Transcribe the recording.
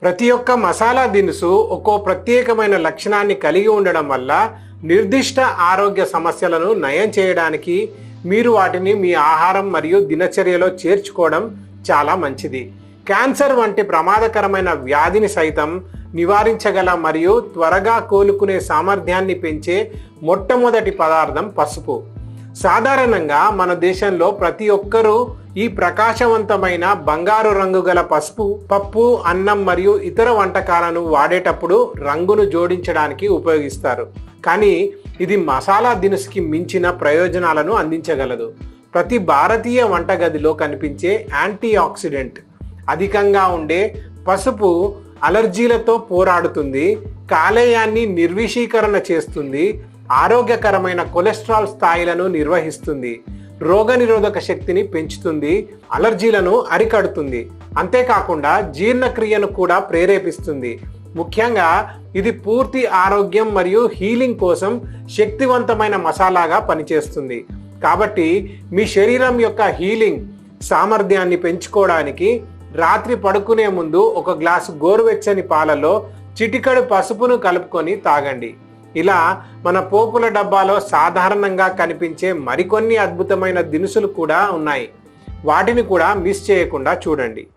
ప్రతి ఒక్క మసాలా దినుసు ఒక్కో ప్రత్యేకమైన లక్షణాన్ని కలిగి ఉండడం వల్ల నిర్దిష్ట ఆరోగ్య సమస్యలను నయం చేయడానికి మీరు వాటిని మీ ఆహారం మరియు దినచర్యలో చేర్చుకోవడం చాలా మంచిది. క్యాన్సర్ వంటి ప్రమాదకరమైన వ్యాధిని సైతం నివారించగల మరియు త్వరగా కోలుకునే సామర్థ్యాన్ని పెంచే మొట్టమొదటి పదార్థం పసుపు. సాధారణంగా మన దేశంలో ప్రతి ఒక్కరూ ఈ ప్రకాశవంతమైన బంగారు రంగు గల పసుపు పప్పు, అన్నం మరియు ఇతర వంటకాలను వాడేటప్పుడు రంగును జోడించడానికి ఉపయోగిస్తారు. కానీ ఇది మసాలా దినుసుకి మించిన ప్రయోజనాలను అందించగలదు. ప్రతి భారతీయ వంటగదిలో కనిపించే యాంటీ ఆక్సిడెంట్ అధికంగా ఉండే పసుపు అలర్జీలతో పోరాడుతుంది, కాలేయాన్ని నిర్విషీకరణ చేస్తుంది, ఆరోగ్యకరమైన కొలెస్ట్రాల్ స్థాయిలను నిర్వహిస్తుంది, రోగనిరోధక శక్తిని పెంచుతుంది, అలర్జీలను అరికడుతుంది. అంతేకాకుండా జీర్ణక్రియను కూడా ప్రేరేపిస్తుంది. ముఖ్యంగా ఇది పూర్తి ఆరోగ్యం మరియు హీలింగ్ కోసం శక్తివంతమైన మసాలాగా పనిచేస్తుంది. కాబట్టి మీ శరీరం యొక్క హీలింగ్ సామర్థ్యాన్ని పెంచుకోవడానికి రాత్రి పడుకునే ముందు ఒక గ్లాసు గోరువెచ్చని పాలలో చిటికెడు పసుపును కలుపుకొని తాగండి. ఇలా మన పోపుల డబ్బాలో సాధారణంగా కనిపించే మరికొన్ని అద్భుతమైన దినుసులు కూడా ఉన్నాయి. వాటిని కూడా మిస్ చేయకుండా చూడండి.